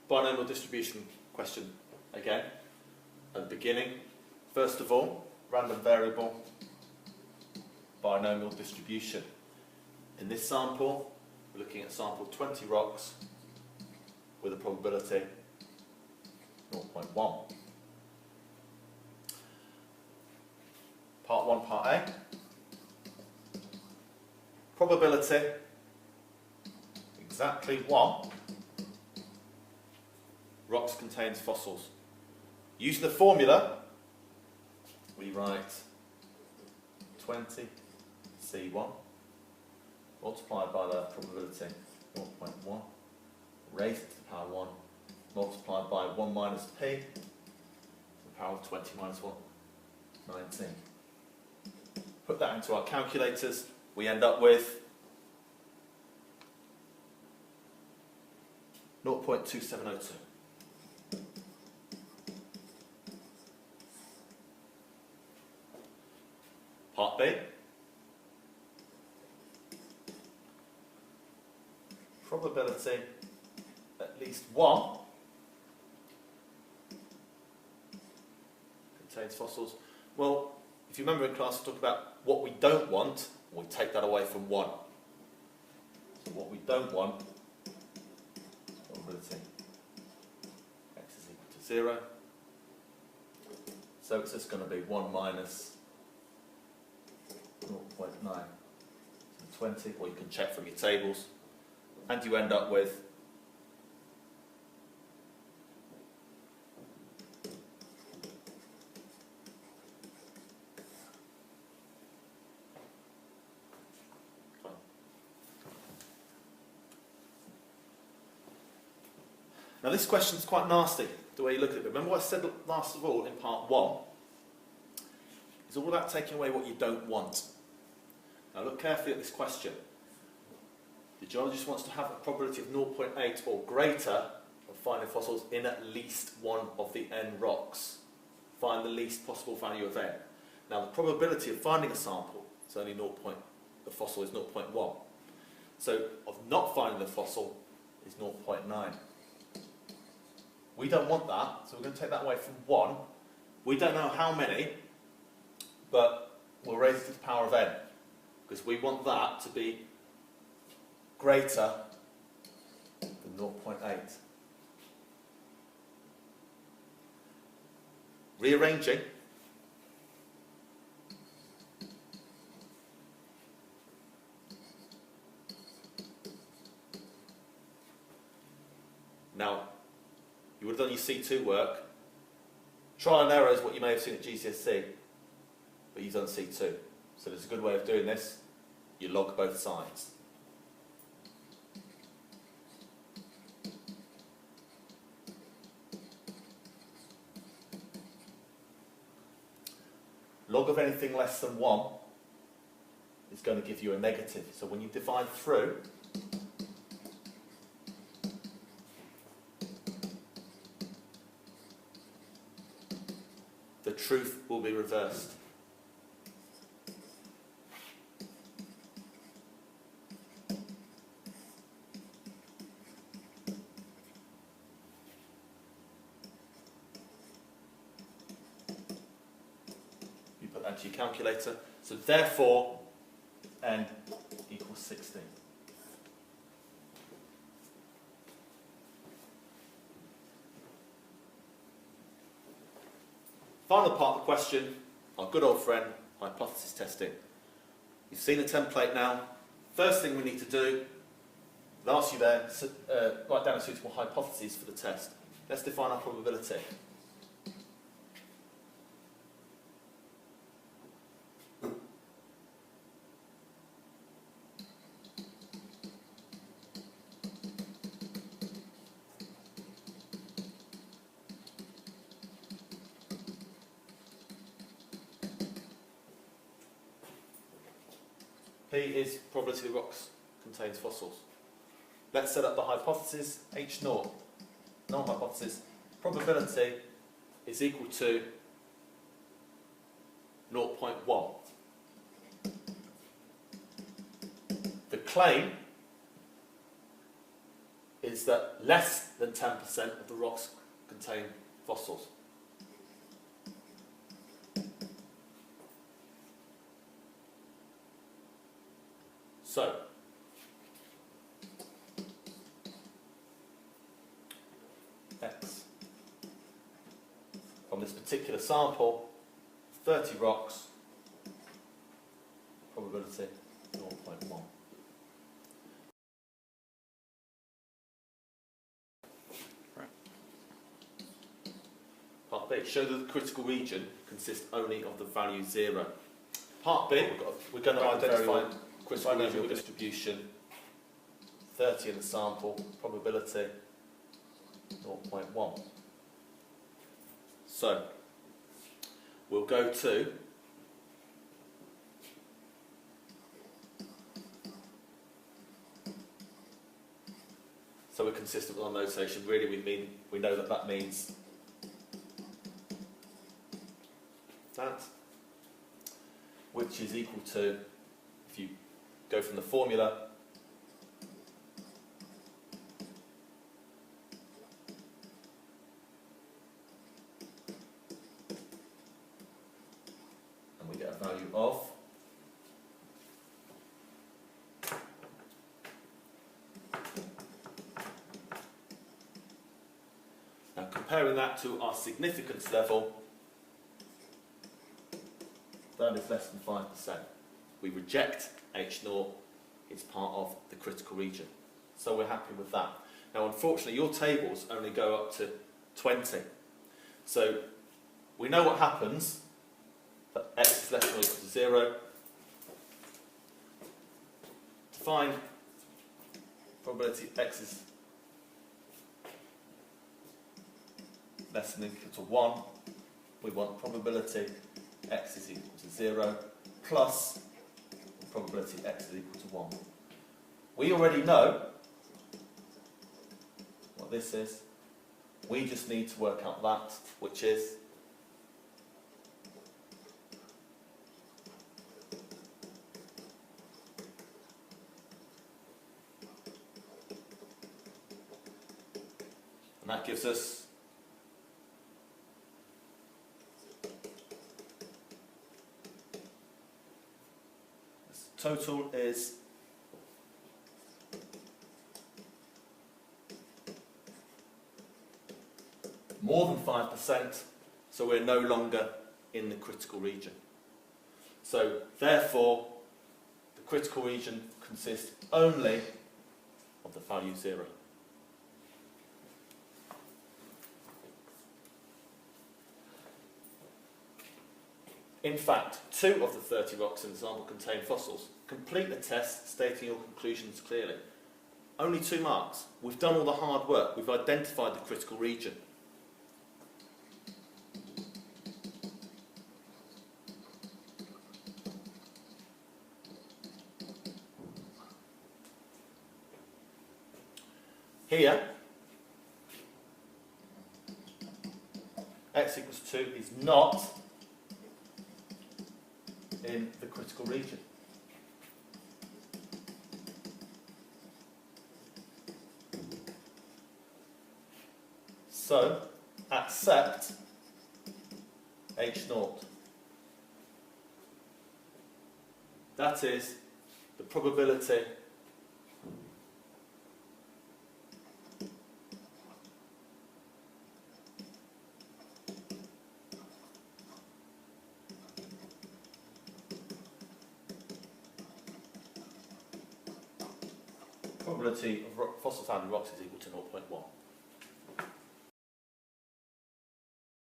binomial distribution question again. At the beginning, first of all, random variable binomial distribution. In this sample, we're looking at sample 20 rocks with a probability 0.1. Part 1, Part A. Probability, exactly 1. Rocks contains fossils. Using the formula, we write 20 C1 multiplied by the probability 0.1 raised to the power 1 multiplied by 1 minus p to the power of 20 minus 1, 19. Put that into our calculators, we end up with 0.2702. Part B. Probability at least 1 contains fossils. Well, if you remember in class we talked about what we don't want, we take that away from 1. So what we don't want, probability x is equal to 0. So it's just going to be 1 minus 0.9 to 20, or you can check from your tables, and you end up with Now this question is quite nasty, the way you look at it. Remember what I said last of all in part 1? It's all about taking away what you don't want. Now look carefully at this question. The geologist wants to have a probability of 0.8 or greater of finding fossils in at least one of the n rocks. Find the least possible value of n. Now the probability of finding a sample is only the fossil is 0.1. So of not finding the fossil is 0.9. We don't want that, so we're going to take that away from 1. We don't know how many, but we'll raise it to the power of n, because we want that to be greater than 0.8. Rearranging. Now, you would have done your C2 work. Trial and error is what you may have seen at GCSE, but you've done C2. So there's a good way of doing this. You log both sides. Log of anything less than 1 is going to give you a negative. So when you divide through, the truth will be reversed. You put that into your calculator. So therefore, n equals 16. Final part of the question, our good old friend, hypothesis testing. You've seen the template now. First thing we need to do, it asks you there, write down a suitable hypothesis for the test. Let's define our probability. P is probability the rocks contains fossils. Let's set up the hypothesis H0. Null hypothesis. Probability is equal to 0.1. The claim is that less than 10% of the rocks contain fossils. So, X. From this particular sample, 30 rocks, probability 0.1. Part B, show that the critical region consists only of the value 0. Part B, we're going to identify critical region distribution, 30 in the sample, probability 0.1. So, we'll go to so we're consistent with our notation. Really, we know that means that, which is equal to, if you go from the formula, and we get a value of now comparing that to our significance level, that is less than 5%. We reject H0, it's part of the critical region. So we're happy with that. Now unfortunately your tables only go up to 20. So we know what happens, that X is less than or equal to 0. To find probability X is less than or equal to 1, we want probability X is equal to 0 plus probability X is equal to 1. We already know what this is. We just need to work out that, which is and that gives us total is more than 5%, so we're no longer in the critical region. So therefore, the critical region consists only of the value 0. In fact, 2 of the 30 rocks in the sample contain fossils. Complete the test stating your conclusions clearly. Only 2 marks. We've done all the hard work. We've identified the critical region. Here, X equals 2 is not in the critical region. So, accept H0. That is the probability of fossils found in rocks is equal to 0.1.